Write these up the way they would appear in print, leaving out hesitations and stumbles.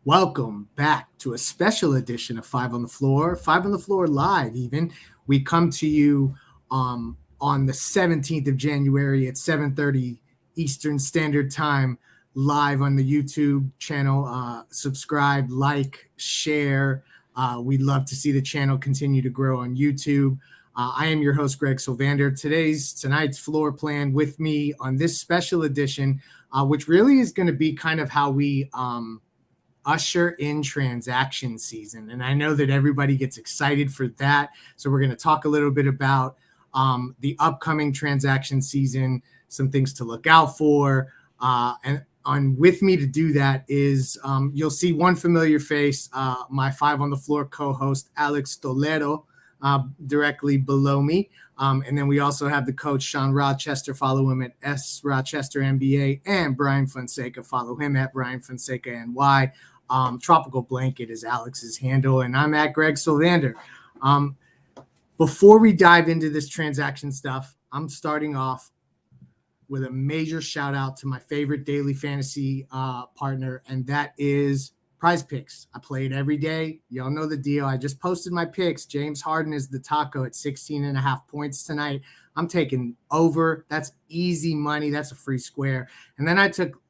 Welcome back to a special edition of Five on the Floor, Five on the Floor Live, even. We come to you on the 17th of January at 7:30 Eastern Standard Time, live on the YouTube channel. Subscribe, like, share. We'd love to see the channel continue to grow on YouTube. I am your host, Greg Sylvander. Tonight's floor plan with me on this special edition, which really is going to be kind of how we usher in transaction season. And I know that everybody gets excited for that. So we're going to talk a little bit about the upcoming transaction season, some things to look out for. And on with me to do that is you'll see one familiar face, my Five on the Floor co-host, Alex Toledo, directly below me. And then we also have the coach, Sean Rochester. Follow him at S Rochester MBA, and Bryan Fonseca. Follow him at Bryan Fonseca NY. Tropical Blanket is Alex's handle, and I'm at Greg Sylvander. Before we dive into this transaction stuff, I'm starting off with a major shout out to my favorite daily fantasy partner, and that is Prize Picks. I play it every day. Y'all know the deal. I just posted my picks. James Harden is the taco at 16.5 points tonight. I'm taking over. That's easy money. That's a free square. And then I took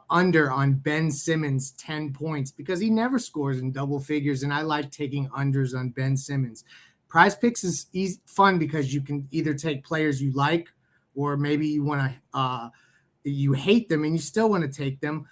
under on Ben Simmons 10 points because he never scores in double figures, and I like taking unders on Ben Simmons. Prize Picks is fun because you can either take players you like, or maybe you want to you hate them and you still want to take them.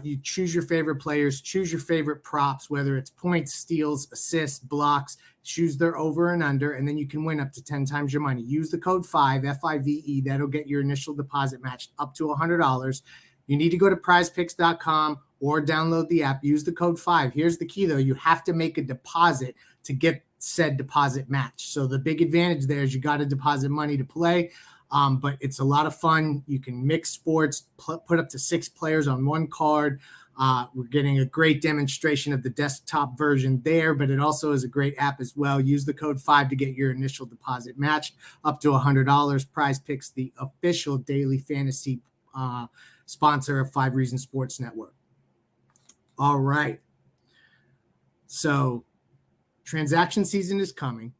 You choose your favorite players, choose your favorite props, whether it's points, steals, assists, blocks, choose their over and under, and then you can win up to 10 times your money. Use the code FIVE, F-I-V-E. That'll get your initial deposit matched up to $100. You need to go to prizepicks.com or download the app. Use the code FIVE. Here's the key, though. You have to make a deposit to get said deposit match. So the big advantage there is you got to deposit money to play, but it's a lot of fun. You can mix sports, put up to 6 players on one card. We're getting a great demonstration of the desktop version there, but it also is a great app as well. Use the code FIVE to get your initial deposit matched up to $100. Prize Picks, the official daily fantasy sponsor of 5 Reasons Sports Network. All right. So transaction season is coming,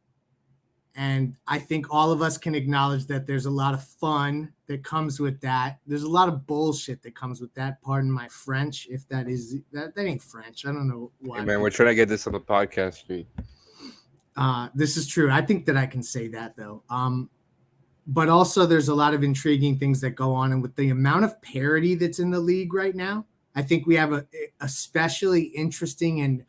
and I think all of us can acknowledge that there's a lot of fun that comes with that. There's a lot of bullshit that comes with that. Pardon my French, if that ain't French. I don't know why. Hey man, we're trying to get this on the podcast feed. This is true. I think that I can say that, though. But also there's a lot of intriguing things that go on. And with the amount of parity that's in the league right now, I think we have a especially interesting and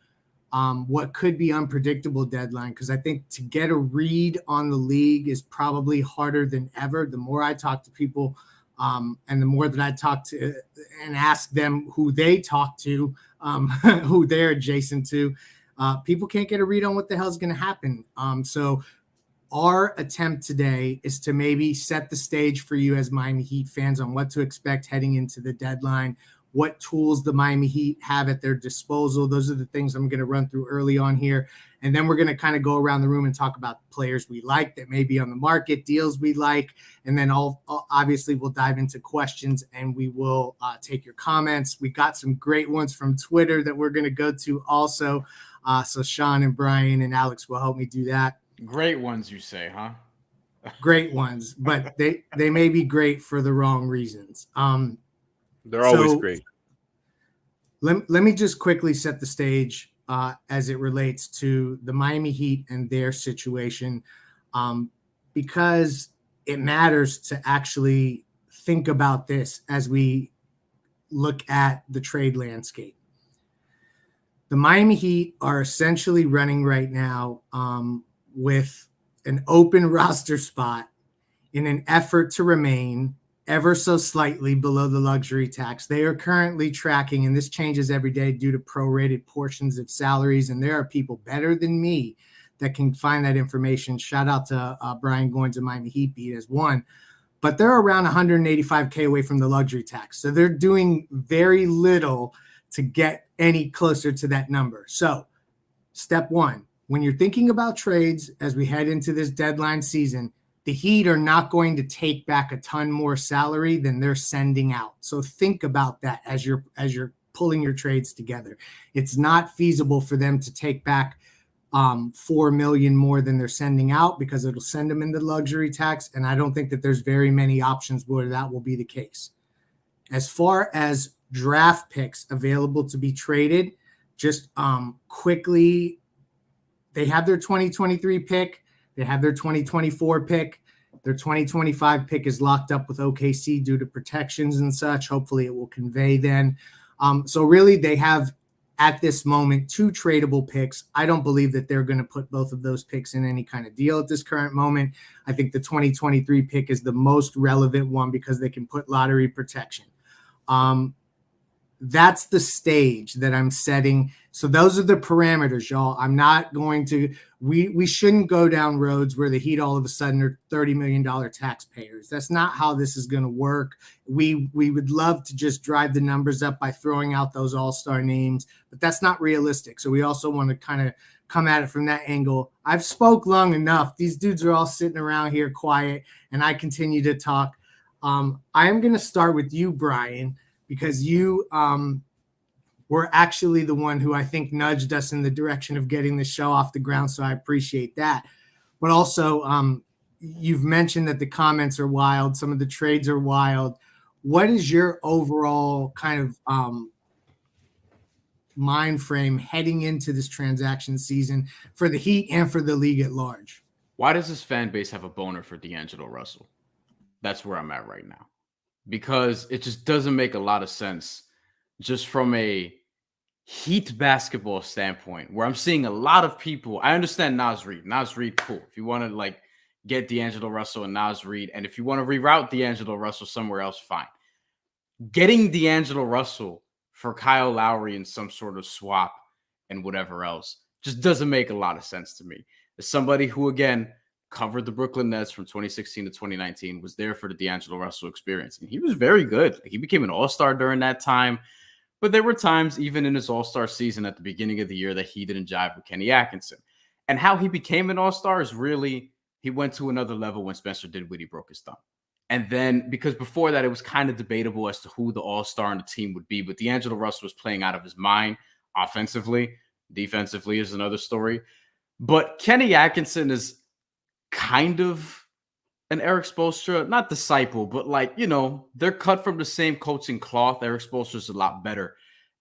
what could be unpredictable deadline, because I think to get a read on the league is probably harder than ever. The more I talk to people and the more that I talk to and ask them who they talk to, who they're adjacent to, people can't get a read on what the hell is going to happen. So our attempt today is to maybe set the stage for you as Miami Heat fans on what to expect heading into the deadline, what tools the Miami Heat have at their disposal. Those are the things I'm going to run through early on here. And then we're going to kind of go around the room and talk about players we like that may be on the market, deals we like. And then obviously we'll dive into questions, and we will take your comments. We got some great ones from Twitter that we're going to go to also. So Sean and Brian and Alex will help me do that. Great ones, you say, huh? Great ones, but they may be great for the wrong reasons. They're always great. Let me just quickly set the stage as it relates to the Miami Heat and their situation, because it matters to actually think about this as we look at the trade landscape. The Miami Heat are essentially running right now with an open roster spot in an effort to remain ever so slightly below the luxury tax. They are currently tracking, and this changes every day due to prorated portions of salaries, and there are people better than me that can find that information. Shout out to Brian going to Miami Heat Beat as one. But they're around $185K away from the luxury tax. So they're doing very little to get any closer to that number. So step one, when you're thinking about trades as we head into this deadline season, the Heat are not going to take back a ton more salary than they're sending out. So think about that as you're pulling your trades together. It's not feasible for them to take back $4 million more than they're sending out because it'll send them into luxury tax. And I don't think that there's very many options where that will be the case. As far as draft picks available to be traded, just quickly, they have their 2023 pick. They have their 2024 pick. Their 2025 pick is locked up with OKC due to protections and such. Hopefully it will convey then. So really they have at this moment 2 tradable picks. I don't believe that they're going to put both of those picks in any kind of deal at this current moment. I think the 2023 pick is the most relevant one because they can put lottery protection. That's the stage that I'm setting. So those are the parameters, y'all. I'm not going to, we shouldn't go down roads where the Heat all of a sudden are $30 million taxpayers. That's not how this is going to work. We would love to just drive the numbers up by throwing out those all-star names, but that's not realistic. So we also want to kind of come at it from that angle. I've spoke long enough. These dudes are all sitting around here quiet, and I continue to talk. I am going to start with you, Bryan, because you were actually the one who I think nudged us in the direction of getting the show off the ground, so I appreciate that. But also, you've mentioned that the comments are wild. Some of the trades are wild. What is your overall kind of mind frame heading into this transaction season for the Heat and for the league at large? Why does this fan base have a boner for D'Angelo Russell? That's where I'm at right now. Because it just doesn't make a lot of sense just from a Heat basketball standpoint, where I'm seeing a lot of people. I understand Naz Reid, cool. If you want to like get D'Angelo Russell and Naz Reid, and if you want to reroute D'Angelo Russell somewhere else, fine. Getting D'Angelo Russell for Kyle Lowry in some sort of swap and whatever else just doesn't make a lot of sense to me. As somebody who, again, covered the Brooklyn Nets from 2016 to 2019, was there for the D'Angelo Russell experience. And he was very good. He became an all-star during that time. But there were times, even in his all-star season at the beginning of the year, that he didn't jive with Kenny Atkinson. And how he became an all-star is really, he went to another level when Spencer Dinwiddie broke his thumb. And then, because before that, it was kind of debatable as to who the all-star on the team would be. But D'Angelo Russell was playing out of his mind offensively. Defensively is another story. But Kenny Atkinson is kind of an Eric Spoelstra, not disciple, but like, you know, they're cut from the same coaching cloth. Eric Spoelstra is a lot better.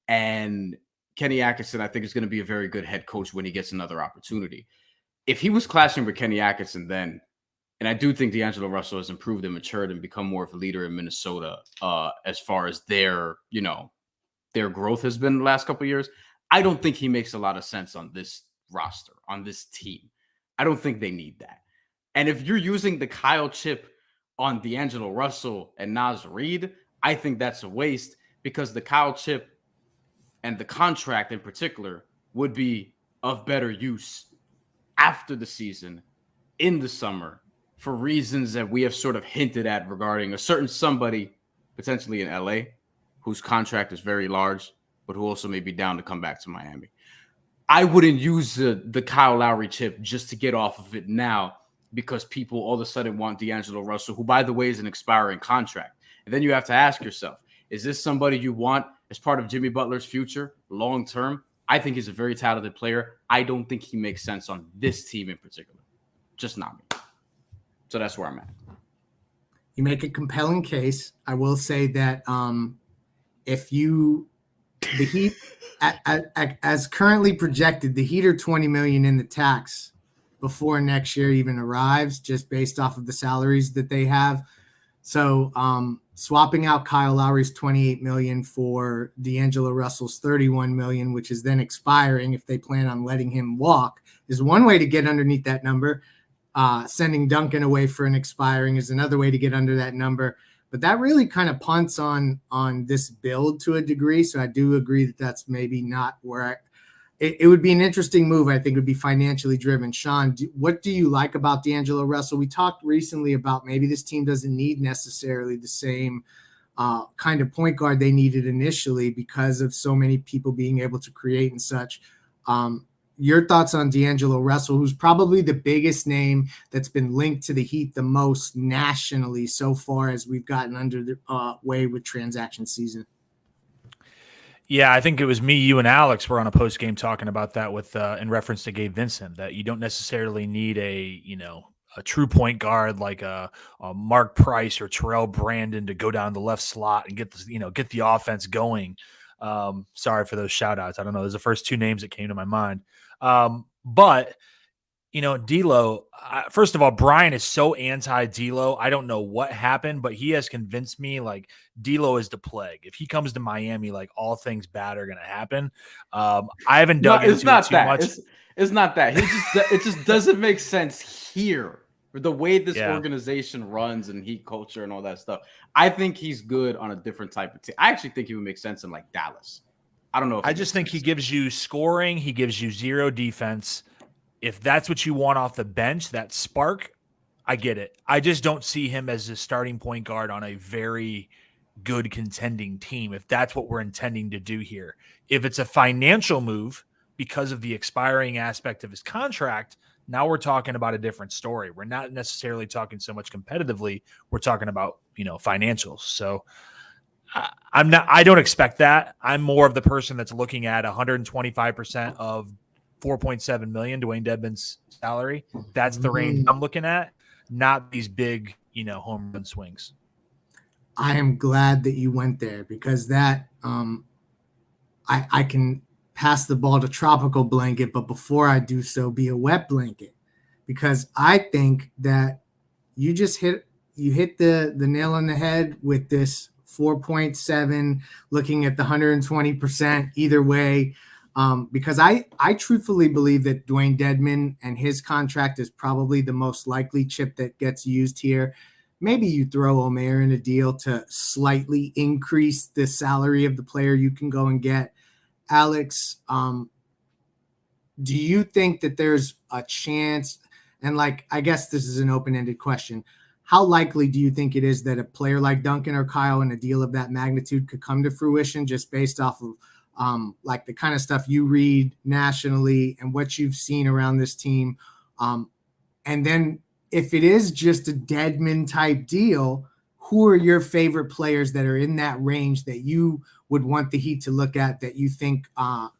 And Kenny Atkinson, I think, is going to be a very good head coach when he gets another opportunity. If he was clashing with Kenny Atkinson then, and I do think D'Angelo Russell has improved and matured and become more of a leader in Minnesota as far as their growth has been the last couple of years, I don't think he makes a lot of sense on this roster, on this team. I don't think they need that. And if you're using the Kyle chip on D'Angelo Russell and Naz Reid, I think that's a waste, because the Kyle chip and the contract in particular would be of better use after the season, in the summer, for reasons that we have sort of hinted at regarding a certain somebody potentially in LA whose contract is very large, but who also may be down to come back to Miami. I wouldn't use the Kyle Lowry chip just to get off of it now, because people all of a sudden want D'Angelo Russell, who, by the way, is an expiring contract. And then you have to ask yourself, is this somebody you want as part of Jimmy Butler's future long-term? I think he's a very talented player. I don't think he makes sense on this team in particular. Just not me. So that's where I'm at. You make a compelling case. I will say that the Heat, as currently projected, the Heat are $20 million in the tax before next year even arrives, just based off of the salaries that they have. So swapping out Kyle Lowry's $28 million for D'Angelo Russell's $31 million, which is then expiring if they plan on letting him walk, is one way to get underneath that number. Sending Duncan away for an expiring is another way to get under that number. But that really kind of punts on this build to a degree. So I do agree that that's maybe not where it would be an interesting move. I think it would be financially driven. Sean, what do you like about D'Angelo Russell? We talked recently about maybe this team doesn't need necessarily the same kind of point guard they needed initially because of so many people being able to create and such. Your thoughts on D'Angelo Russell, who's probably the biggest name that's been linked to the Heat the most nationally so far as we've gotten under the way with transaction season? Yeah, I think it was me, you, and Alex were on a post game talking about that with in reference to Gabe Vincent, that you don't necessarily need a true point guard like a Mark Price or Terrell Brandon to go down the left slot and get the offense going. Sorry for those shout outs. I don't know. Those are the first two names that came to my mind. But D'Lo, first of all, Brian is so anti-D'Lo. I don't know what happened, but he has convinced me like D'Lo is the plague. If he comes to Miami, like all things bad are going to happen. I haven't dug into it too much. It's not that. It just doesn't make sense here. The way this organization runs and heat culture and all that stuff. I think he's good on a different type of team. I actually think he would make sense in like Dallas. I don't know. I just think he gives you scoring. He gives you zero defense. If that's what you want off the bench, that spark, I get it. I just don't see him as a starting point guard on a very good contending team, if that's what we're intending to do here. If it's a financial move because of the expiring aspect of his contract, now we're talking about a different story. We're not necessarily talking so much competitively. We're talking about, financials. So I don't expect that. I'm more of the person that's looking at 125% of 4.7 million, Dwayne Dedmon's salary. That's the range I'm looking at, not these big, home run swings. I am glad that you went there because that I can pass the ball to Tropical Blanket, but before I do so, be a wet blanket, because I think that you just hit the nail on the head with this 4.7, looking at the 120% either way. Because I truthfully believe that Dwayne Dedmon and his contract is probably the most likely chip that gets used here. Maybe you throw Omer in a deal to slightly increase the salary of the player you can go and get. Alex, do you think that there's a chance? And I guess this is an open-ended question. How likely do you think it is that a player like Duncan or Kyle in a deal of that magnitude could come to fruition just based off of the kind of stuff you read nationally and what you've seen around this team? And then if it is just a Dedmon type deal, who are your favorite players that are in that range that you would want the Heat to look at that you think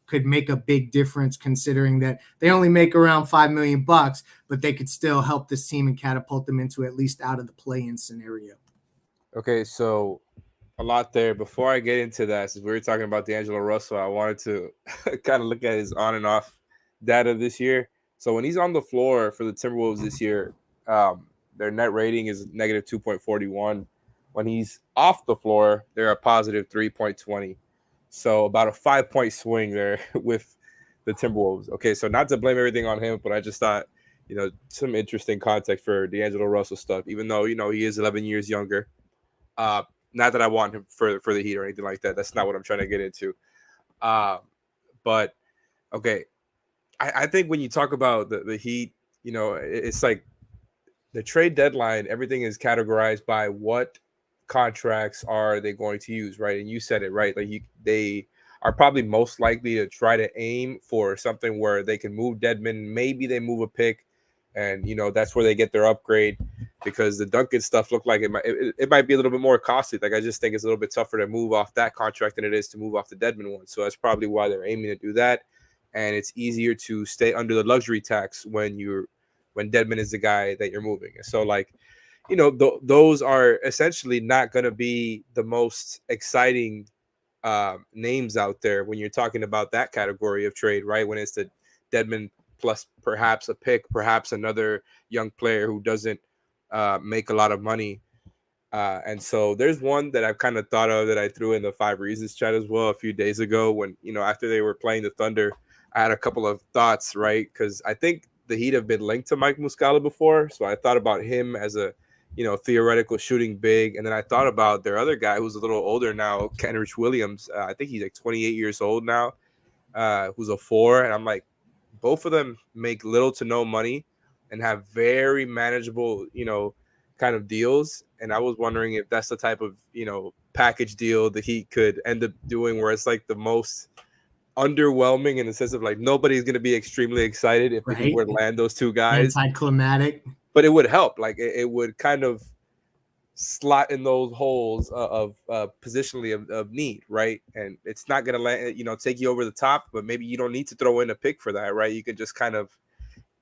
could make a big difference, considering that they only make around $5 million, but they could still help this team and catapult them into at least out of the play-in scenario? Okay, so a lot there. Before I get into that, since we were talking about D'Angelo Russell, I wanted to kind of look at his on and off data this year. So when he's on the floor for the Timberwolves this year, their net rating is negative 2.41. When he's off the floor, they're a positive 3.20. So about a 5-point swing there with the Timberwolves. Okay, so not to blame everything on him, but I just thought, some interesting context for D'Angelo Russell stuff, even though, he is 11 years younger. Not that I want him for the Heat or anything like that. That's not what I'm trying to get into. But, okay, I think when you talk about the Heat, it's like the trade deadline, everything is categorized by what contracts are they going to use, right? And you said it, right? They are probably most likely to try to aim for something where they can move Dedmon. Maybe they move a pick, and that's where they get their upgrade, because the Duncan stuff looked like it might be a little bit more costly. I just think it's a little bit tougher to move off that contract than it is to move off the Dedmon one. So that's probably why they're aiming to do that. And it's easier to stay under the luxury tax when Dedmon is the guy that you're moving. So those are essentially not going to be the most exciting names out there when you're talking about that category of trade, right? When it's the Dedmon plus perhaps a pick, perhaps another young player who doesn't make a lot of money. And so there's one that I've kind of thought of that I threw in the 5 Reasons chat as well a few days ago when, after they were playing the Thunder, I had a couple of thoughts, right? Because I think the Heat have been linked to Mike Muscala before. So I thought about him as a, theoretical shooting big. And then I thought about their other guy who's a little older now, Kenrich Williams. I think he's 28 years old now, who's a 4. And I'm like, both of them make little to no money and have very manageable, kind of deals. And I was wondering if that's the type of, package deal that he could end up doing, where it's the most underwhelming in the sense of nobody's going to be extremely excited if he were to land those two guys. Anticlimactic. But it would help. It would kind of slot in those holes of positionally of need, right? And it's not going to take you over the top, but maybe you don't need to throw in a pick for that, right? You can just kind of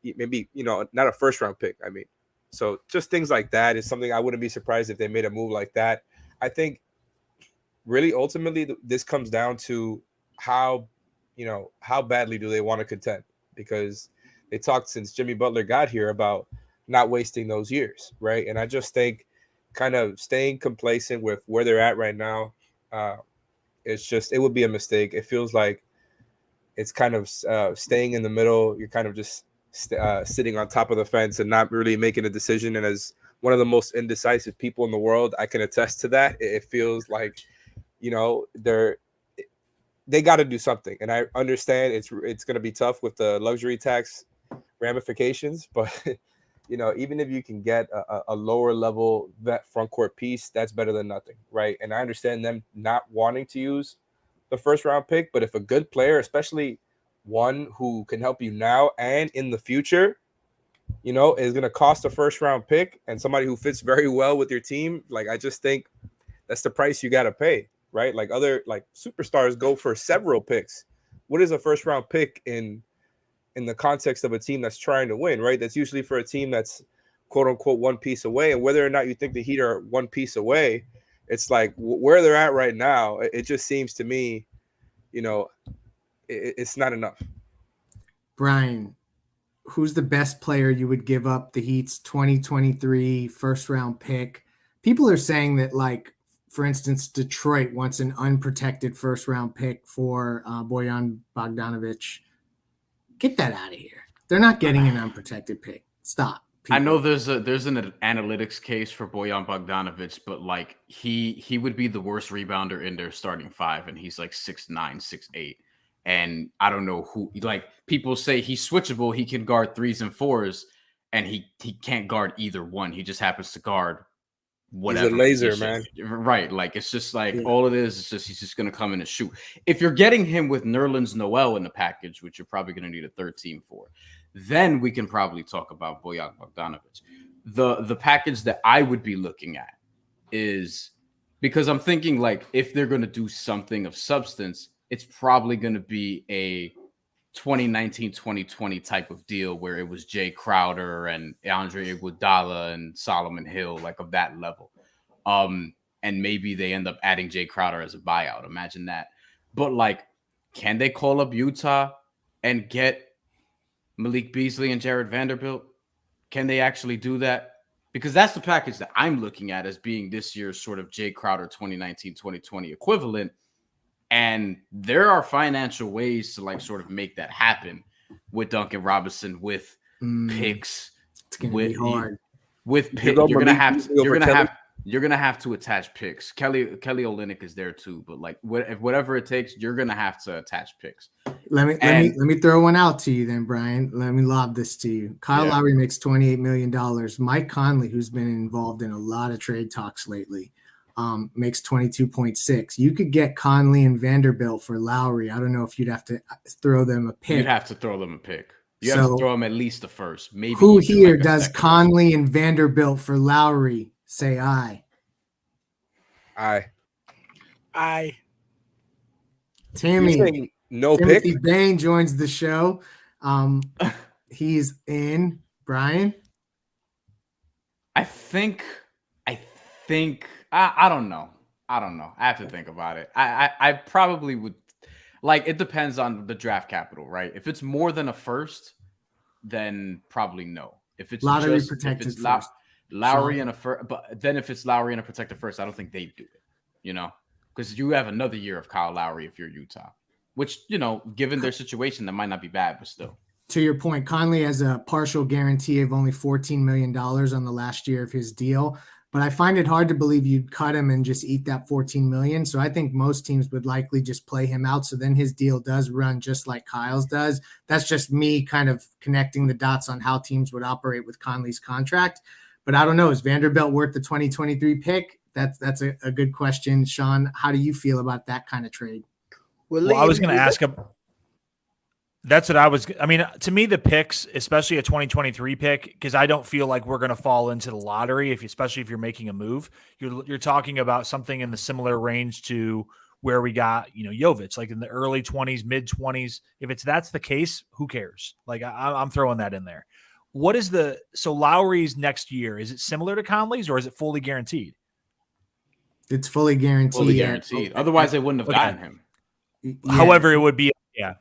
maybe, not a first round pick. I mean, so just things like that is something I wouldn't be surprised if they made a move like that. I think really ultimately this comes down to how badly do they want to contend, because they talked since Jimmy Butler got here about not wasting those years, right? And I just think kind of staying complacent with where they're at right now, it would be a mistake. It feels like it's kind of staying in the middle. You're kind of just sitting on top of the fence and not really making a decision. And as one of the most indecisive people in the world, I can attest to that. It feels like, they got to do something. And I understand it's going to be tough with the luxury tax ramifications, but even if you can get a lower level vet front court piece, that's better than nothing, right? And I understand them not wanting to use the first round pick, but if a good player, especially one who can help you now and in the future, is going to cost a first round pick and somebody who fits very well with your team, like I just think that's the price you got to pay, right? Like other superstars go for several picks. What is a first round pick in the context of a team that's trying to win, right? That's usually for a team that's quote unquote one piece away. And whether or not you think the Heat are one piece away, it's like where they're at right now, it just seems to me, it's not enough. Brian, who's the best player you would give up the Heat's 2023 first round pick? People are saying that, for instance, Detroit wants an unprotected first round pick for Boyan Bogdanovic. Get that out of here. They're not getting an unprotected pick. Stop. People. I know there's an analytics case for Boyan Bogdanovic, but he would be the worst rebounder in their starting five, and he's 6'9", 6'8". And I don't know who, people say he's switchable. He can guard threes and fours, and he can't guard either one. He just happens to guard whatever. He's a laser, position. man. Right. it's just all it is just he's just going to come in and shoot. If you're getting him with Nerlens Noel in the package, which you're probably going to need a third team for, then we can probably talk about Boyan Bogdanovic. The package that I would be looking at is, because I'm thinking if they're going to do something of substance, it's probably going to be a 2019-2020 type of deal where it was Jay Crowder and Andre Iguodala and Solomon Hill, of that level. And maybe they end up adding Jay Crowder as a buyout. Imagine that. But can they call up Utah and get Malik Beasley and Jared Vanderbilt? Can they actually do that? Because that's the package that I'm looking at as being this year's sort of Jay Crowder 2019-2020 equivalent. And there are financial ways to sort of make that happen with Duncan Robinson, with picks. It's gonna be hard. With picks, you're gonna have to attach picks. Kelly Olynyk is there too, but whatever it takes, you're gonna have to attach picks. Let me throw one out to you then, Brian. Let me lob this to you. Kyle Lowry makes $28 million. Mike Conley, who's been involved in a lot of trade talks lately, makes 22.6. You could get Conley and Vanderbilt for Lowry. I don't know if you'd have to throw them a pick. You'd have to throw them a pick. You have to throw them at least the first. Maybe who here does Conley and Vanderbilt for Lowry? Say aye. Aye. Timothy pick. Bain joins the show. He's in. Brian? I think I don't know. I have to think about it. I probably would, it depends on the draft capital, right? If it's more than a first, then probably no. If it's lottery just protected first. Lowry and a first, but then if it's Lowry and a protected first, I don't think they'd do it, because you have another year of Kyle Lowry if you're Utah, which, given their situation, that might not be bad, but still. To your point, Conley has a partial guarantee of only $14 million on the last year of his deal. But I find it hard to believe you'd cut him and just eat that $14 million. So I think most teams would likely just play him out. So then his deal does run just like Kyle's does. That's just me kind of connecting the dots on how teams would operate with Conley's contract. But I don't know. Is Vanderbilt worth the 2023 pick? That's a good question. Sean, how do you feel about that kind of trade? Well, I was going to ask him. That's what I mean, to me, the picks, especially a 2023 pick, because I don't feel like we're going to fall into the lottery, especially if you're making a move. You're talking about something in the similar range to where we got, Jovic, like in the early 20s, mid 20s. If that's the case, who cares? Like I'm throwing that in there. So Lowry's next year, is it similar to Conley's or is it fully guaranteed? It's fully guaranteed. Fully guaranteed. Otherwise, they wouldn't have gotten him. Yeah. However, it would be,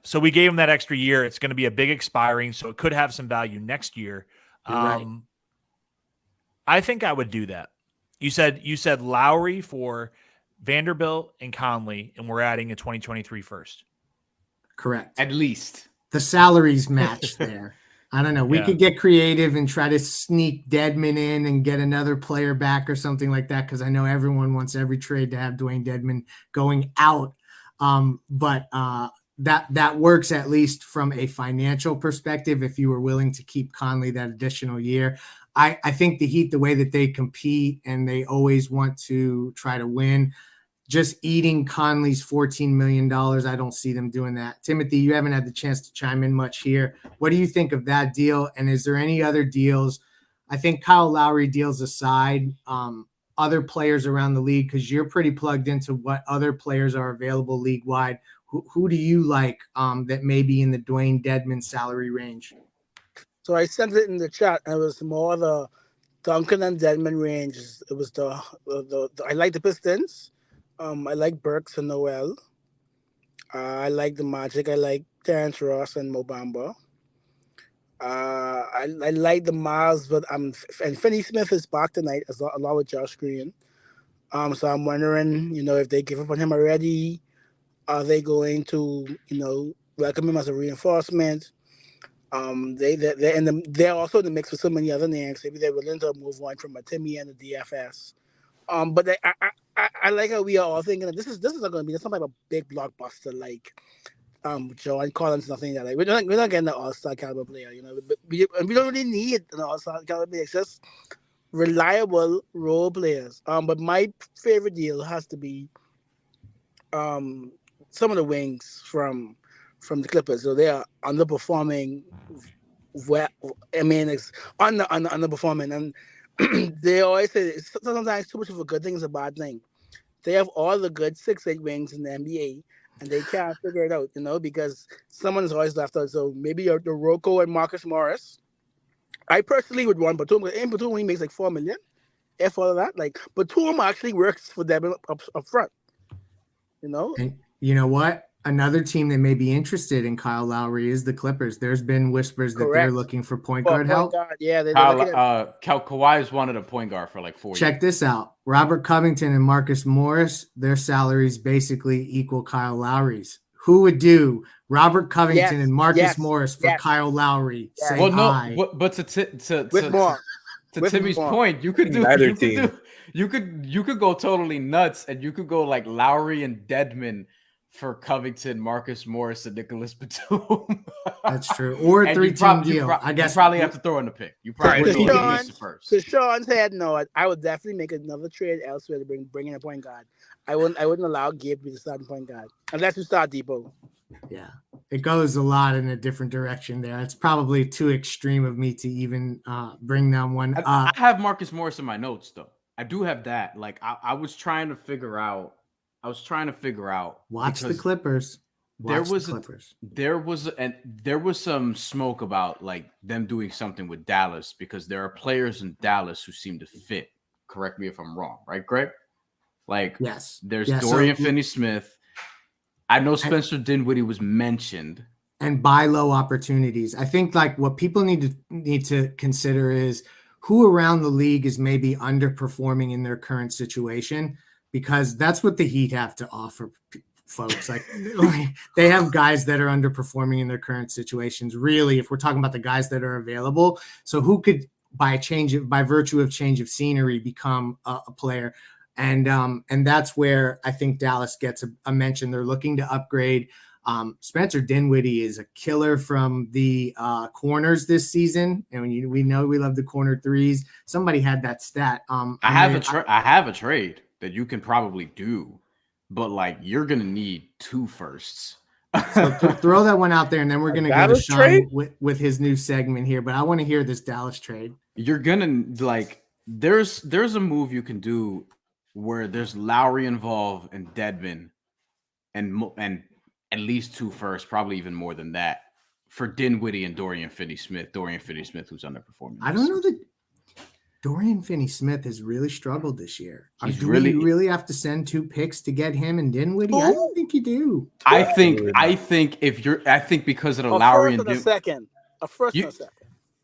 so we gave him that extra year. It's going to be a big expiring, so it could have some value next year. Right. I think I would do that. You said Lowry for Vanderbilt and Conley, and we're adding a 2023 first. Correct. At least. The salaries match there. I don't know. We could get creative and try to sneak Dedmon in and get another player back or something like that, because I know everyone wants every trade to have Dwayne Dedmon going out. But that works, at least from a financial perspective, if you were willing to keep Conley that additional year. I think the Heat, the way that they compete and they always want to try to win, just eating Conley's $14 million, I don't see them doing that. Timothy, you haven't had the chance to chime in much here. What do you think of that deal? And is there any other deals? I think Kyle Lowry deals aside, other players around the league, because you're pretty plugged into what other players are available league-wide. Who do you like that may be in the Dwayne Dedmon salary range? So I sent it in the chat, and it was more the Duncan and Dedmon range. It was the I like the Pistons. I like Burks and Noel. I like the Magic. I like Terrence Ross and Mo Bamba. I like the Mavs, but and Finney Smith is back tonight along with Josh Green. So I'm wondering, if they give up on him already, are they going to, welcome him as a reinforcement? They're also in the mix with so many other names. Maybe they're willing to move on from a Timmy and a DFS. But I like how we are all thinking that this is not going to be some type of big blockbuster like John Collins, nothing like that. We're not getting an all-star caliber player, But we don't really need an all-star caliber player. It's just reliable role players. But my favorite deal has to be some of the wings from the Clippers. So they are underperforming. It's underperforming, and they always say sometimes too much of a good thing is a bad thing. They have all the good 6'8" wings in the NBA, and they can't figure it out, because someone is always left out. So maybe the Rocco and Marcus Morris. I personally would want Batum. In Batum, he makes like $4 million. If all of that, Batum actually works for them up front. And you know what? Another team that may be interested in Kyle Lowry is the Clippers. There's been whispers that they're looking for point guard help. Yeah, Kawhi's wanted a point guard for like 4 years. Check this out. Robert Covington and Marcus Morris, their salaries basically equal Kyle Lowry's. Who would do Robert Covington and Marcus Morris for Kyle Lowry? Yes. Well, no, but to Timmy's point, you could do either team. You could go totally nuts, and you could go like Lowry and Dedmon for Covington, Marcus Morris, and Nicholas Batum. That's true. Or a 3-team deal. I guess you probably have to throw in the pick. You probably would go first. To Sean's head, no, I would definitely make another trade elsewhere to bring in a point guard. I wouldn't allow Gabe to be the starting point guard unless you start Depot. Yeah, it goes a lot in a different direction there. It's probably too extreme of me to even bring down one. I have Marcus Morris in my notes though. I do have that. Like I was trying to figure out. Watch the Clippers. There was some smoke about like them doing something with Dallas because there are players in Dallas who seem to fit. Correct me if I'm wrong, right, Greg? Like, yes, there's Dorian Finney-Smith. I know Spencer Dinwiddie was mentioned. And buy low opportunities. I think like what people need to consider is who around the league is maybe underperforming in their current situation, because that's what the Heat have to offer folks. Like they have guys that are underperforming in their current situations. Really, if we're talking about the guys that are available, so who could by virtue of change of scenery become a player? And that's where I think Dallas gets a mention. They're looking to upgrade. Spencer Dinwiddie is a killer from the corners this season, and we know we love the corner threes. Somebody had that stat. I have a trade that you can probably do, but like you're gonna need 2 firsts. So throw that one out there, and then we're going to go to Dallas Sean trade? with his new segment here. But I want to hear this Dallas trade. You're gonna like there's a move you can do where there's Lowry involved and Dedmon and at least 2 firsts, probably even more than that, for Dinwiddie and Dorian Finney-Smith. Dorian Finney-Smith, who's underperforming. I don't know that Dorian Finney-Smith has really struggled this year. He's Do really- we really have to send 2 picks to get him and Dinwiddie? I don't think you do. I think because of the A Lowry first and and a second. A first and a second.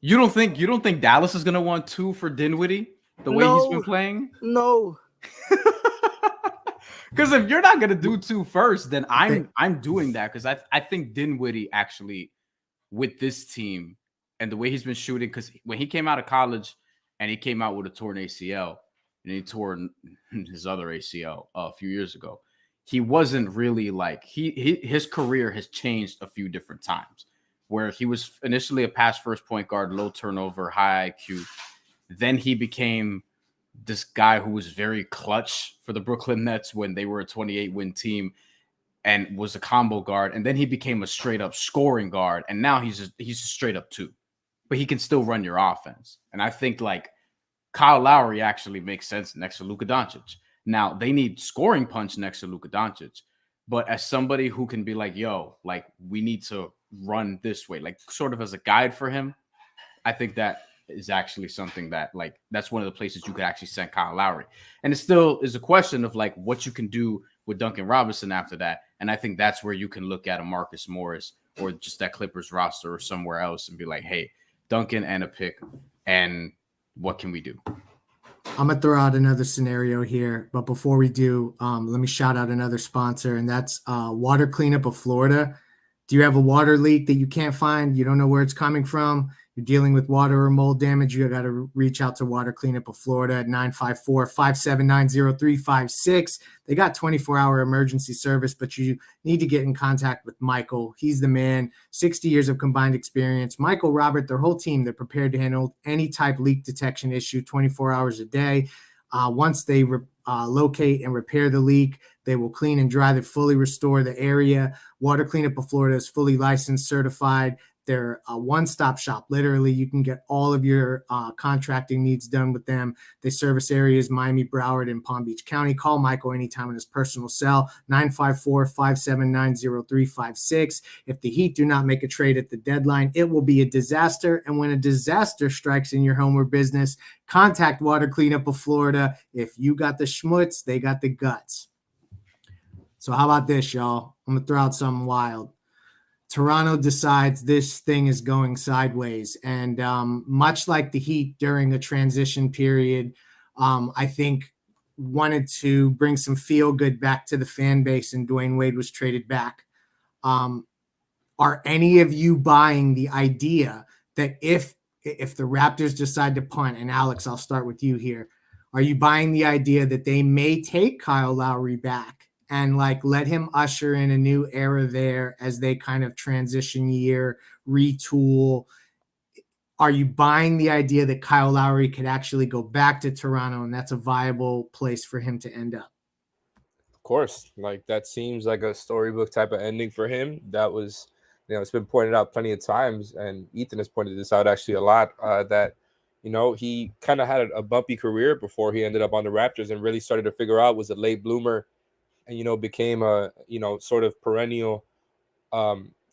you don't think Dallas is gonna want 2 for Dinwiddie the way he's been playing? No. Because if you're not gonna do 2 first, then I'm doing that because I think Dinwiddie actually with this team and the way he's been shooting, because when he came out of college and he came out with a torn ACL and he tore his other ACL a few years ago, he wasn't really like his career has changed a few different times where he was initially a pass first point guard, low turnover, high IQ. Then he became this guy who was very clutch for the Brooklyn Nets when they were a 28-win team and was a combo guard. And then he became a straight up scoring guard. And now he's a straight up 2, but he can still run your offense. And I think like Kyle Lowry actually makes sense next to Luka Doncic. Now they need scoring punch next to Luka Doncic, but as somebody who can be like, yo, like we need to run this way, like sort of as a guide for him, I think that is actually something that like that's one of the places you could actually send Kyle Lowry. And it still is a question of like what you can do with Duncan Robinson after that. And I think that's where you can look at a Marcus Morris or just that Clippers roster or somewhere else and be like, hey, Duncan and a pick, and what can we do? I'm going to throw out another scenario here. But before we do, let me shout out another sponsor, and that's Water Cleanup of Florida. Do you have a water leak that you can't find? You don't know where it's coming from? You're dealing with water or mold damage, you got to reach out to Water Cleanup of Florida at 954-579-0356. They got 24-hour emergency service, but you need to get in contact with Michael. He's the man, 60 years of combined experience. Michael, Robert, their whole team, they're prepared to handle any type leak detection issue 24 hours a day. Once they locate and repair the leak, they will clean and dry to fully restore the area. Water Cleanup of Florida is fully licensed, certified. They're a one-stop shop. Literally, you can get all of your contracting needs done with them. They service areas Miami, Broward, and Palm Beach County. Call Michael anytime on his personal cell, 954-579-0356. If the Heat do not make a trade at the deadline, it will be a disaster. And when a disaster strikes in your home or business, contact Water Cleanup of Florida. If you got the schmutz, they got the guts. So how about this, y'all? I'm going to throw out something wild. Toronto decides this thing is going sideways. And much like the Heat during a transition period, I think wanted to bring some feel-good back to the fan base, and Dwayne Wade was traded back. Are any of you buying the idea that if the Raptors decide to punt, and Alex, I'll start with you here, are you buying the idea that they may take Kyle Lowry back and like let him usher in a new era there as they kind of transition year, retool? Are you buying the idea that Kyle Lowry could actually go back to Toronto and that's a viable place for him to end up? Of course, like that seems like a storybook type of ending for him. That was, it's been pointed out plenty of times, and Ethan has pointed this out actually a lot, that, he kind of had a bumpy career before he ended up on the Raptors and really started to figure out, was a late bloomer, and became a sort of perennial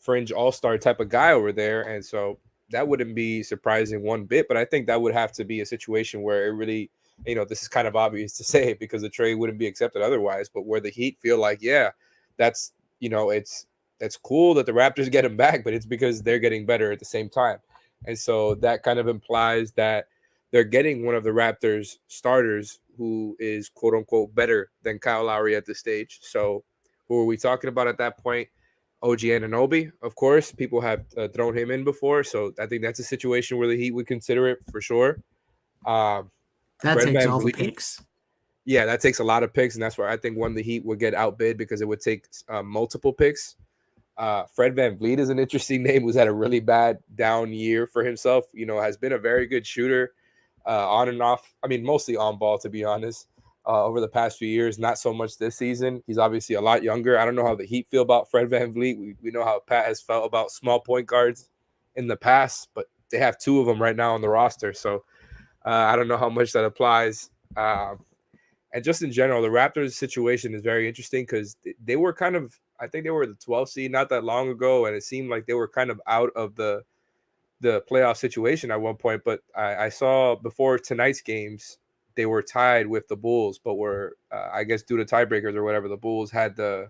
fringe all-star type of guy over there. And so that wouldn't be surprising one bit, but I think that would have to be a situation where it really, this is kind of obvious to say because the trade wouldn't be accepted otherwise, but where the Heat feel like, yeah, that's that's cool that the Raptors get him back, but it's because they're getting better at the same time. And so that kind of implies that they're getting one of the Raptors starters who is quote unquote better than Kyle Lowry at this stage. So who are we talking about at that point? OG Anunoby, of course. People have thrown him in before. So I think that's a situation where the Heat would consider it for sure. That Fred takes all the VanVleet. picks. Yeah, that takes a lot of picks. And that's where I think one, the Heat would get outbid because it would take multiple picks. Fred VanVleet is an interesting name, who's had a really bad down year for himself. Has been a very good shooter on and off. I mean, mostly on ball, to be honest. over the past few years. Not so much this season. He's obviously a lot younger. I don't know how the Heat feel about Fred VanVleet. We know how Pat has felt about small point guards in the past, but they have 2 of them right now on the roster. So I don't know how much that applies. And just in general, the Raptors situation is very interesting because they were kind of, I think they were the 12th seed not that long ago, and it seemed like they were kind of out of the playoff situation at one point. But I saw before tonight's games, they were tied with the Bulls, but were, I guess, due to tiebreakers or whatever, the Bulls had the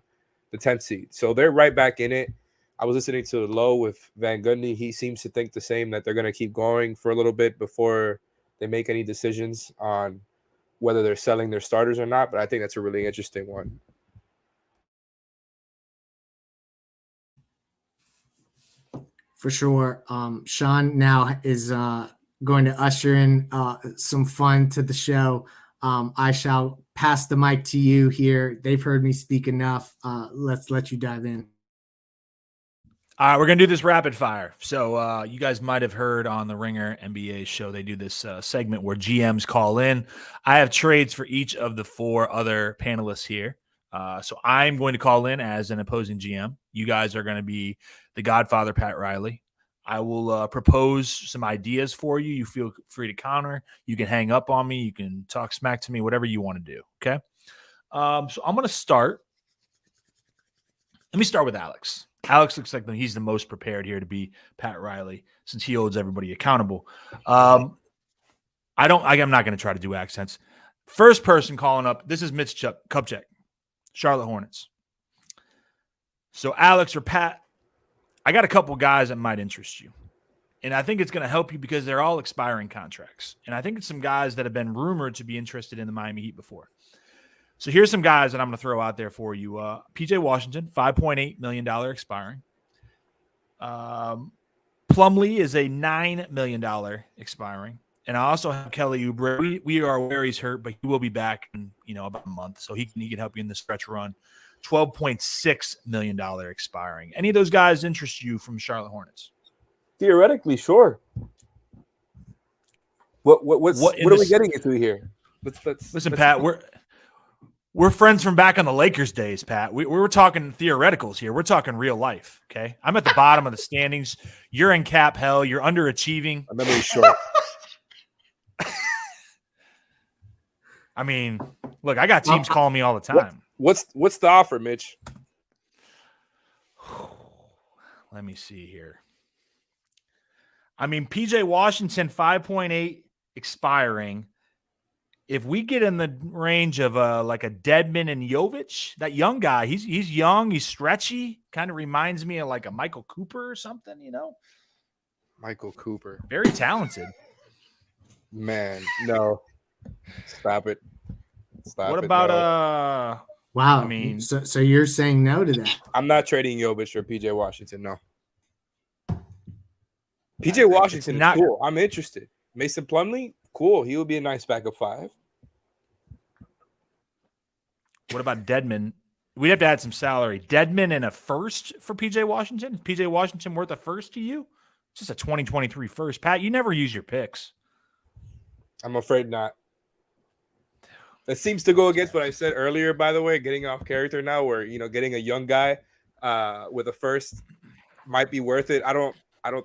10th seed. So they're right back in it. I was listening to Low with Van Gundy. He seems to think the same, that they're going to keep going for a little bit before they make any decisions on whether they're selling their starters or not. But I think that's a really interesting one. For sure. Sean now is going to usher in some fun to the show. I shall pass the mic to you here. They've heard me speak enough. Let's let you dive in. All right, we're going to do this rapid fire. So you guys might have heard on the Ringer NBA show, they do this segment where GMs call in. I have trades for each of the 4 other panelists here. So I'm going to call in as an opposing GM. You guys are going to be the Godfather, Pat Riley. I will propose some ideas for you. You feel free to counter. You can hang up on me. You can talk smack to me, whatever you want to do. Okay. So I'm going to start. Let me start with Alex. Alex looks like he's the most prepared here to be Pat Riley since he holds everybody accountable. I'm not going to try to do accents. First person calling up. This is Mitch Kupchak, Charlotte Hornets. So Alex or Pat, I got a couple guys that might interest you. And I think it's going to help you because they're all expiring contracts. And I think it's some guys that have been rumored to be interested in the Miami Heat before. So here's some guys that I'm going to throw out there for you. PJ Washington, $5.8 million expiring. Plumlee is a $9 million expiring. And I also have Kelly Oubre. We are aware he's hurt, but he will be back in about a month. So he can help you in the stretch run. $12.6 million expiring. Any of those guys interest you from Charlotte Hornets? Theoretically, sure. What are we getting into here? Listen, Pat, we're friends from back on the Lakers days, Pat. We were talking theoreticals here. We're talking real life, okay? I'm at the bottom of the standings. You're in cap hell. You're underachieving. I'm really short. I mean, look, I got teams calling me all the time. What's the offer, Mitch? Let me see here. I mean, PJ Washington, 5.8 expiring. If we get in the range of like a Dedmon and Jovic, that young guy, he's young, he's stretchy, kind of reminds me of like a Michael Cooper or something, Michael Cooper. Very talented. Man, no. Stop it. What about no. Wow. I mean, so you're saying no to that? I'm not trading Jovic or PJ Washington, no. PJ Washington is cool. I'm interested. Mason Plumlee, cool. He would be a nice backup 5. What about Dedmon? We'd have to add some salary. Dedmon and a first for PJ Washington? Is PJ Washington worth a first to you? It's just a 2023 first. Pat, you never use your picks. I'm afraid not. That seems to go against what I said earlier, by the way, getting off character now, where getting a young guy with a first might be worth it. I don't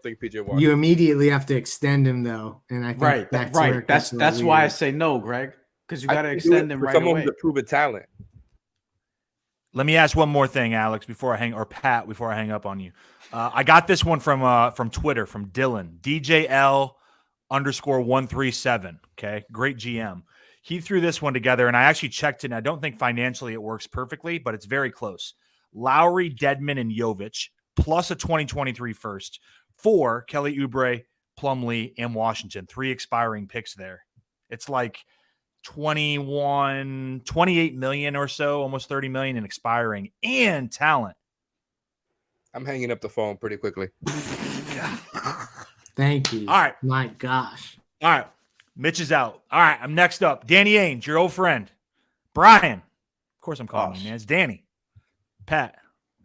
think PJ Washington. You immediately have to extend him though, and I think that's why I say no, Greg, because you got to extend him right someone away. To prove a talent. Let me ask one more thing, Alex, Pat, before I hang up on you. I got this one from Twitter from Dylan, DJL_137. Okay, great GM. He threw this one together, and I actually checked it. And I don't think financially it works perfectly, but it's very close. Lowry, Dedmon, and Jovic plus a 2023 first for Kelly Oubre, Plumlee, and Washington. 3 expiring picks there. It's like 28 million or so, almost 30 million in expiring and talent. I'm hanging up the phone pretty quickly. Thank you. All right. My gosh. All right. Mitch is out. All right. I'm next up. Danny Ainge, your old friend. Brian. Of course I'm calling you, man. It's Danny. Pat.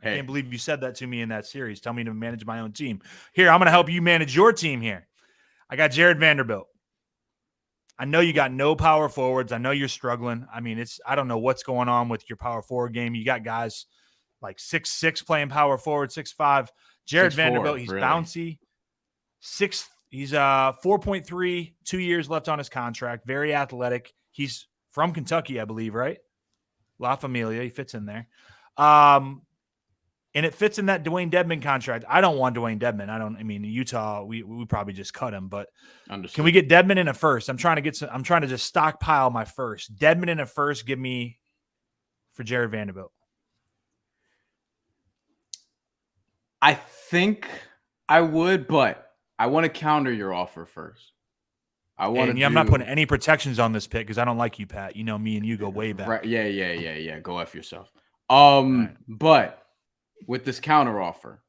I can't believe you said that to me in that series. Tell me to manage my own team. Here, I'm going to help you manage your team here. I got Jared Vanderbilt. I know you got no power forwards. I know you're struggling. I mean, I don't know what's going on with your power forward game. You got guys like 6'6" playing power forward, 6'5". Jared 6'4", Vanderbilt, he's really. bouncy. He's 4.3, 2 years left on his contract. Very athletic. He's from Kentucky, I believe, right? La Familia. He fits in there. And it fits in that Dwayne Dedmon contract. I don't want Dwayne Dedmon. I mean, Utah, we probably just cut him, but Understood. Can we get Dedmon in a first? I'm trying to just stockpile my first. Dedmon in a first, give me for Jared Vanderbilt. I think I would, but I want to counter your offer first. I'm not putting any protections on this pick because I don't like you, Pat. You know me and you go way back. Right? Yeah. Go F yourself. Right. But with this counter offer,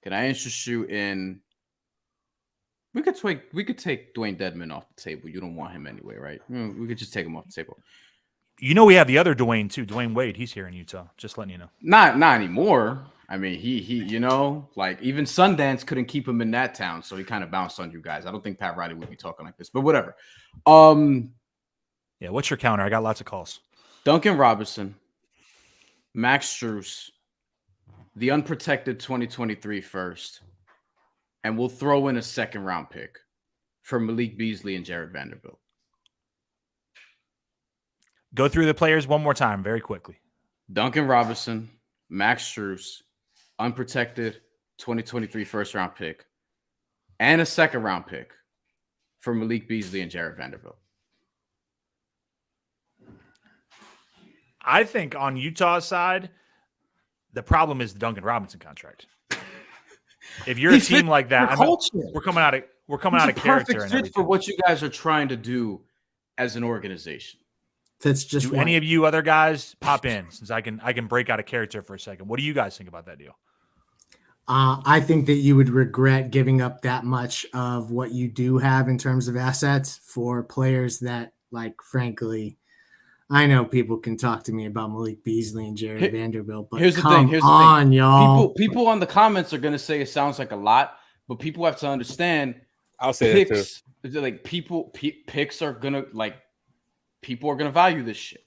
can I interest you in? We could take Dwayne Dedmon off the table. You don't want him anyway, right? We could just take him off the table. You know, we have the other Dwayne too, Dwayne Wade. He's here in Utah. Just letting you know. Not anymore. I mean, he you know, like even Sundance couldn't keep him in that town, so he kind of bounced on you guys. I don't think Pat Riley would be talking like this, but whatever. Yeah, what's your counter? I got lots of calls. Duncan Robinson, Max Strus, the unprotected 2023 first, and we'll throw in a second round pick for Malik Beasley and Jared Vanderbilt. Go through the players one more time very quickly. Duncan Robinson, Max Strus, unprotected 2023 first round pick, and a second round pick for Malik Beasley and Jared Vanderbilt. I think on Utah's side, the problem is the Duncan Robinson contract. If you're a team like that, we're coming out of character and everything. For what you guys are trying to do as an organization. That's just do any of you other guys pop in since I can break out of character for a second. What do you guys think about that deal? I think that you would regret giving up that much of what you do have in terms of assets for players that, like, frankly, I know people can talk to me about Malik Beasley and Jared Vanderbilt, but here's the thing, y'all. People on the comments are gonna say it sounds like a lot, but people have to understand. I'll say that too. Like picks are gonna people are gonna value this shit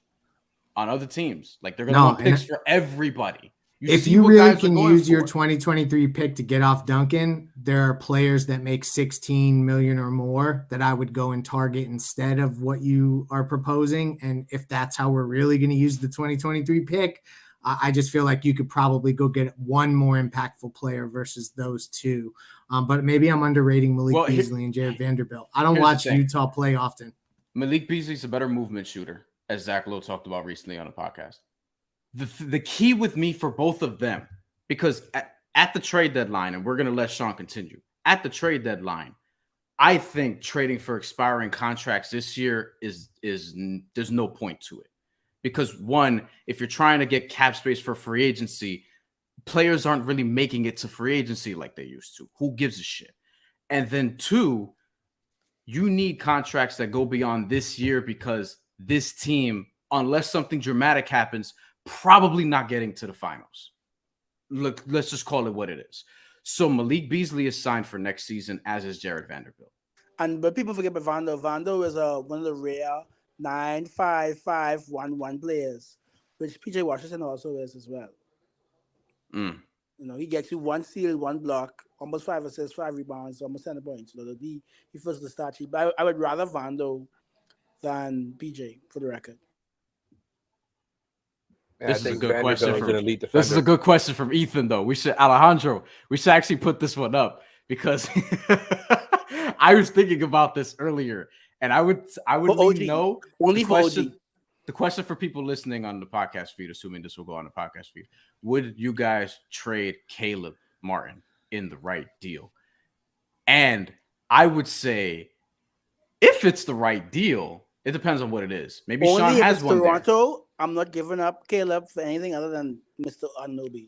on other teams. Like they're gonna want picks for everybody. If you really can use your 2023 pick to get off Duncan, there are players that make 16 million or more that I would go and target instead of what you are proposing. And if that's how we're really going to use the 2023 pick, I just feel like you could probably go get one more impactful player versus those two. But maybe I'm underrating Malik Beasley and Jared Vanderbilt. I don't watch Utah play often. Malik Beasley's a better movement shooter, as Zach Lowe talked about recently on a podcast. The key with me for both of them, because at the trade deadline, and we're going to let Sean continue, at the trade deadline, I think trading for expiring contracts this year is there's no point to it. Because one, if you're trying to get cap space for free agency, players aren't really making it to free agency like they used to. Who gives a shit? And then two, you need contracts that go beyond this year because this team, unless something dramatic happens, probably not getting to the finals. Look, let's just call it what it is. So Malik Beasley is signed for next season, as is Jared Vanderbilt. But people forget about Vando. Vando is one of the rare 9-5-5-1-1 players, which PJ Washington also is as well. You know, he gets you 1 steal, 1 block, almost 5 assists, 5 rebounds, almost 10 points. So he first the start sheet. But I would rather Vando than PJ for the record. This is a good question. This is a good question from Ethan, though. We should actually put this one up because I was thinking about this earlier, and I would know only for OG. The question for people listening on the podcast feed, assuming this will go on the podcast feed, would you guys trade Caleb Martin in the right deal? And I would say, if it's the right deal, it depends on what it is. Maybe only Sean has one. Toronto. There. I'm not giving up Caleb for anything other than Mr. Anunoby.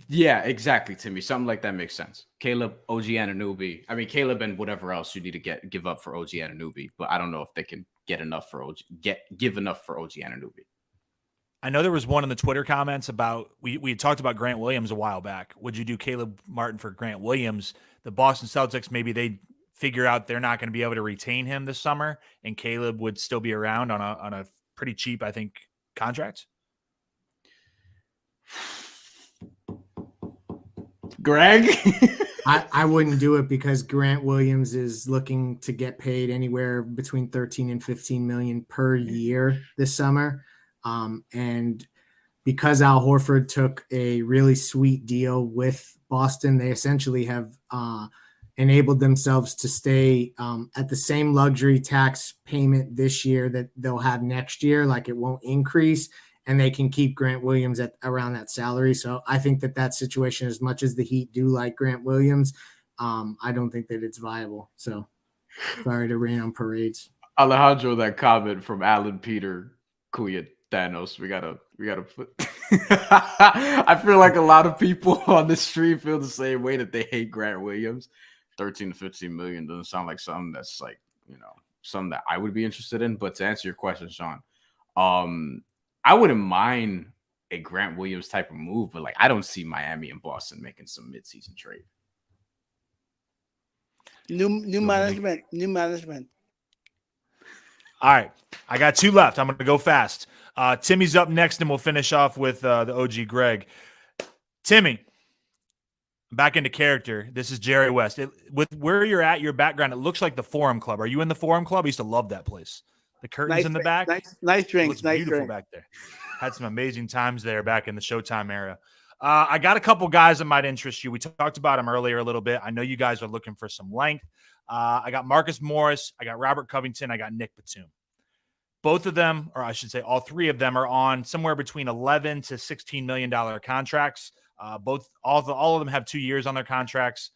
Yeah, exactly, Timmy. Something like that makes sense. Caleb, OG Anunoby. I mean, Caleb and whatever else you need to give up for OG Anunoby, but I don't know if they can give enough for OG Anunoby. I know there was one in the Twitter comments about we had talked about Grant Williams a while back. Would you do Caleb Martin for Grant Williams? The Boston Celtics, maybe they figure out they're not going to be able to retain him this summer, and Caleb would still be around on a pretty cheap, I think, contract? Greg? I wouldn't do it because Grant Williams is looking to get paid anywhere between 13 and 15 million per year this summer. And because Al Horford took a really sweet deal with Boston, they essentially have enabled themselves to stay at the same luxury tax payment this year that they'll have next year. Like, it won't increase, and they can keep Grant Williams at around that salary. So I think that situation, as much as the Heat do like Grant Williams, I don't think that it's viable. So sorry to rain on parades. Alejandro, that comment from Alan Peter, Kuya Thanos. We gotta put. I feel like a lot of people on the street feel the same way, that they hate Grant Williams. 13 to 15 million doesn't sound like something that's like, something that I would be interested in. But to answer your question, Sean, I wouldn't mind a Grant Williams type of move, but like, I don't see Miami and Boston making some midseason trade. New management. All right. I got 2 left. I'm going to go fast. Timmy's up next, and we'll finish off with the OG Greg. Timmy, back into character. This is Jerry West. With where you're at, your background, it looks like the Forum Club. Are you in the Forum Club? I used to love that place. The curtains in the back. Nice drinks. Looks beautiful back there. Had some amazing times there back in the Showtime era. I got a couple guys that might interest you. We talked about them earlier a little bit. I know you guys are looking for some length. I got Marcus Morris. I got Robert Covington. I got Nick Batum. Both of them, or I should say all 3 of them, are on somewhere between $11 to $16 million contracts. All of them have 2 years on their contracts.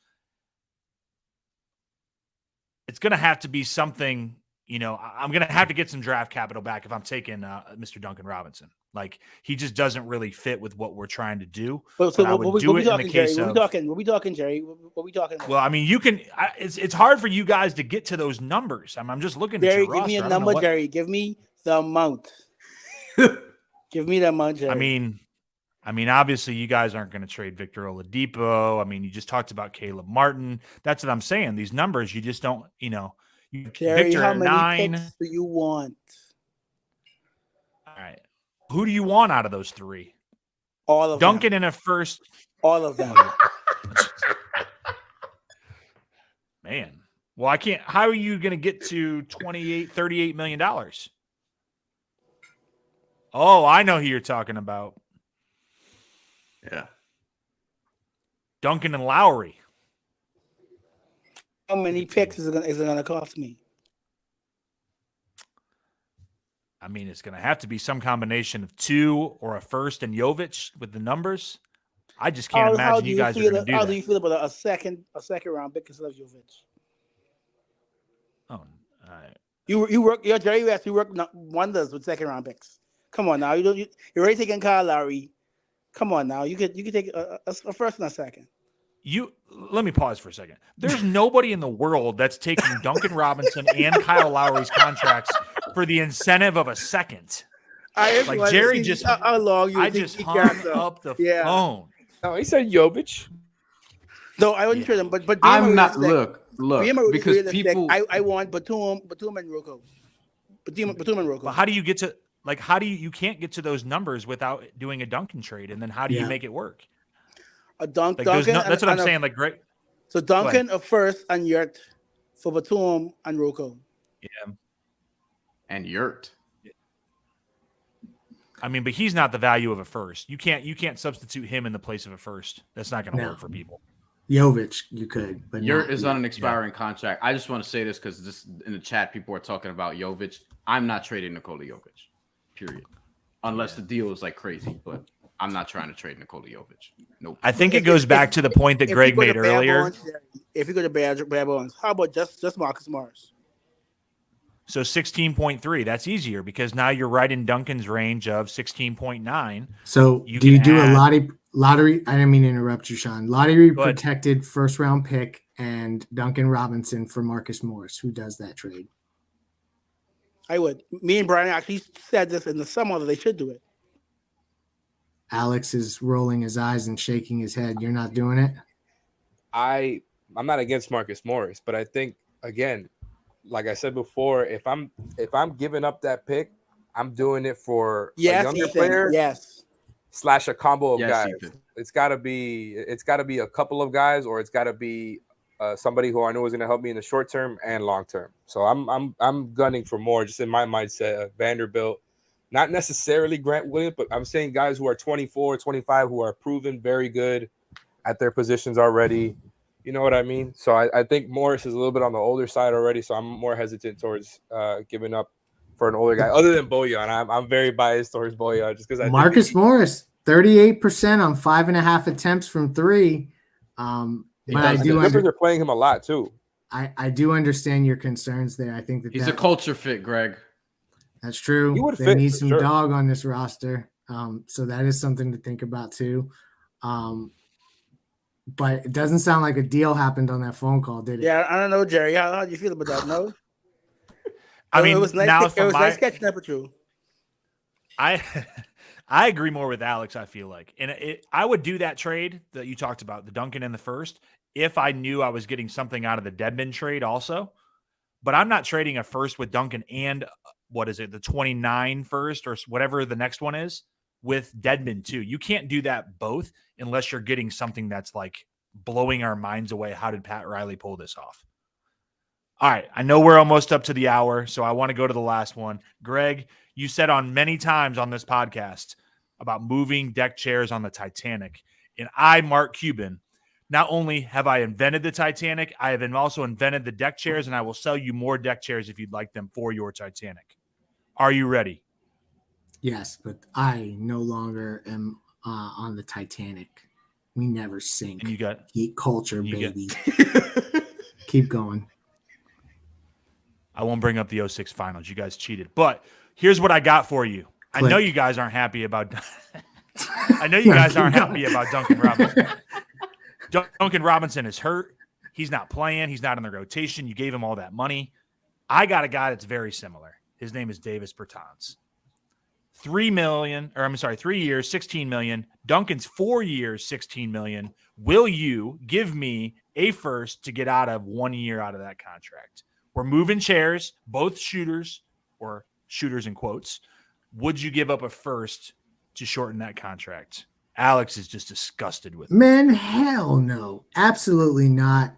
It's going to have to be something, I'm going to have to get some draft capital back if I'm taking Mr. Duncan Robinson. Like, he just doesn't really fit with what we're trying to do. What we talking, Jerry? What we talking about? Well, I mean, you can. It's hard for you guys to get to those numbers. I'm just looking at your roster. Give me a number, Jerry. Give me the amount. Give me the amount, Jerry. I mean, obviously, you guys aren't going to trade Victor Oladipo. I mean, you just talked about Caleb Martin. That's what I'm saying. These numbers, you just don't. Jerry, Victor how at many 9. picks do you want? All right. Who do you want out of those 3? All of Duncan them. in a first. All of them. Man. Well, I can't. How are you going to get to $38 million? Oh, I know who you're talking about. Yeah. Duncan and Lowry. How many picks is it going to cost me? I mean, it's going to have to be some combination of 2 or a first and Jovic with the numbers. I just can't imagine you guys are going to do that. How do you feel about a second round pick instead of Jovic? Oh, all right. You work. You're Jerry West. You work wonders with second round picks. Come on now. You're already taking Kyle Lowry. Come on now. You could take a first and a second. Let me pause for a second. There's nobody in the world that's taking Duncan Robinson and Kyle Lowry's contracts for the incentive of a second. Like, Jerry just, how long you I just hung up the phone. No, he said Jovic. No, I wouldn't trade him, but I'm not. Look, because people. I want Batum and Rocco. Batum and Rocco. But how do you get to you can't get to those numbers without doing a Duncan trade, and then how do you make it work? A Duncan. That's what I'm saying. Like, great. So Duncan, a first, and Yurt for Batum and Rocco. Yeah. And Yurt. I mean, but he's not the value of a first. You can't substitute him in the place of a first. That's not going to work for people. Jovic, you could, but Yurt is on an expiring contract. I just want to say this because this in the chat, people are talking about Jovic. I'm not trading Nikola Jovic, period. Unless the deal is like crazy, but I'm not trying to trade Nikola Jovic. Nope. I think it goes back to the point that Greg made earlier. If you go to Bad Bones, how about just Marcus Morris? So 16.3, that's easier because now you're right in Duncan's range of 16.9. So do you do a lottery? I didn't mean to interrupt you, Sean. Lottery protected first round pick and Duncan Robinson for Marcus Morris. Who does that trade? I would. Me and Brian actually said this in the summer that they should do it. Alex is rolling his eyes and shaking his head. You're not doing it? I'm not against Marcus Morris, but I think again, like I said before, if I'm giving up that pick, I'm doing it for a Yes, younger Ethan. player Yes. / a combo of Yes, guys. Ethan. It's gotta be a couple of guys, or it's gotta be somebody who I know is gonna help me in the short term and long term. So I'm gunning for more, just in my mindset. Vanderbilt, not necessarily Grant Williams, but I'm saying guys who are 24, 25, who are proven very good at their positions already. You know what I mean? So I think Morris is a little bit on the older side already, so I'm more hesitant towards giving up for an older guy. Other than Boyan, I'm very biased towards Boyan just because I Marcus think Morris, 38% on 5.5 attempts from three. But I the do Clippers are playing him a lot too. I do understand your concerns there. I think that He's a culture fit, Greg. that's true. He would They fit need for some sure. dog on this roster. So that is something to think about too. But it doesn't sound like a deal happened on that phone call, did it? Yeah, I don't know, Jerry. How do you feel about that? No. I mean, it was nice. now It from was my nice catching up with you. I I agree more with Alex, I feel like. And I would do that trade that you talked about, the Duncan in the first, if I knew I was getting something out of the Dedmon trade also. But I'm not trading a first with Duncan and the 29 first or whatever the next one is with Dedmon too. You can't do that both unless you're getting something that's like blowing our minds away. How did Pat Riley pull this off? All right. I know we're almost up to the hour, so I want to go to the last one. Greg, you said on many times on this podcast about moving deck chairs on the Titanic. And I, Mark Cuban, not only have I invented the Titanic, I have also invented the deck chairs, and I will sell you more deck chairs if you'd like them for your Titanic. Are you ready? Yes, but I no longer am on the Titanic. We never sink. And you got Geek culture, you baby. Keep going. I won't bring up the 06 finals. You guys cheated. But here's what I got for you. I know you guys aren't happy about I know you guys aren't happy about Duncan Robinson. Duncan Robinson is hurt. He's not playing. He's not in the rotation. You gave him all that money. I got a guy that's very similar. His name is Davis Bertans. 3 years, 16 million. Duncan's 4 years, 16 million. Will you give me a first to get out of 1 year out of that contract? We're moving chairs, both shooters, or shooters in quotes. Would you give up a first to shorten that contract? Alex is just disgusted with it. Man, hell no. Absolutely not.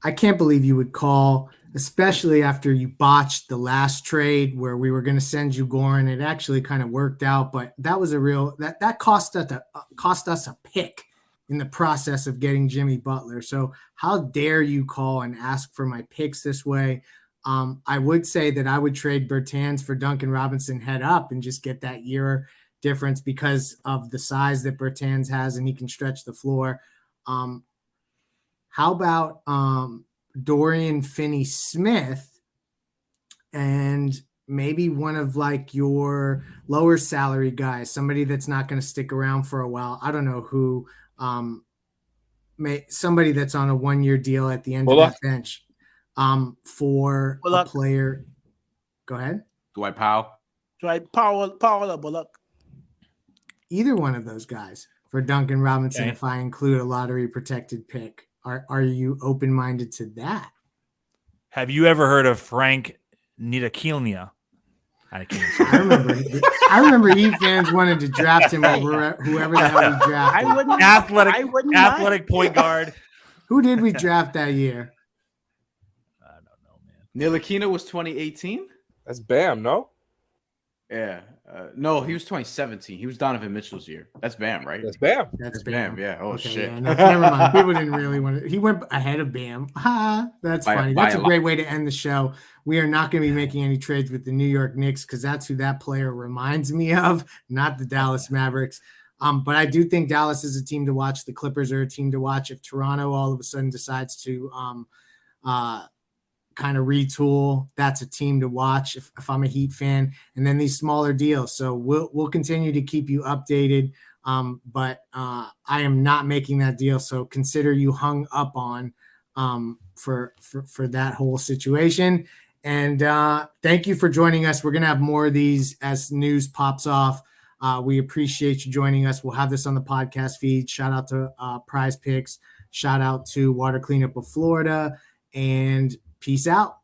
I can't believe you would call, especially after you botched the last trade where we were going to send you Goran. It actually kind of worked out, but that was that cost us a pick in the process of getting Jimmy Butler. So how dare you call and ask for my picks this way? I would say that I would trade Bertans for Duncan Robinson head up and just get that year difference because of the size that Bertans has and he can stretch the floor. How about Dorian Finney-Smith and maybe one of like your lower salary guys, somebody that's not going to stick around for a while. I don't know who, somebody that's on a 1 year deal at the end of that bench for a player. Go ahead. Dwight Powell. Powell or Bullock. Either one of those guys for Duncan Robinson, Okay. if I include a lottery protected pick. Are you open-minded to that? Have you ever heard of Frank Ntilikina? I remember Heat fans wanted to draft him over whoever the hell we drafted. Athletic point guard. Who did we draft that year? I don't know, man. Ntilikina was 2018. That's Bam, no? Yeah. No, he was 2017. He was Donovan Mitchell's year. That's Bam, right? That's Bam. That's Bam. Bam. Yeah. Oh, Okay, shit. yeah, no, never mind. People didn't really want to. He went ahead of Bam. That's funny. That's a great way to end the show. We are not going to be making any trades with the New York Knicks because that's who that player reminds me of, not the Dallas Mavericks. But I do think Dallas is a team to watch. The Clippers are a team to watch. If Toronto all of a sudden decides to kind of retool, that's a team to watch if I'm a Heat fan. And then these smaller deals. So we'll continue to keep you updated. But I am not making that deal. So consider you hung up on for that whole situation. And thank you for joining us. We're going to have more of these as news pops off. We appreciate you joining us. We'll have this on the podcast feed. Shout out to Prize Picks. Shout out to Water Cleanup of Florida. And Peace out.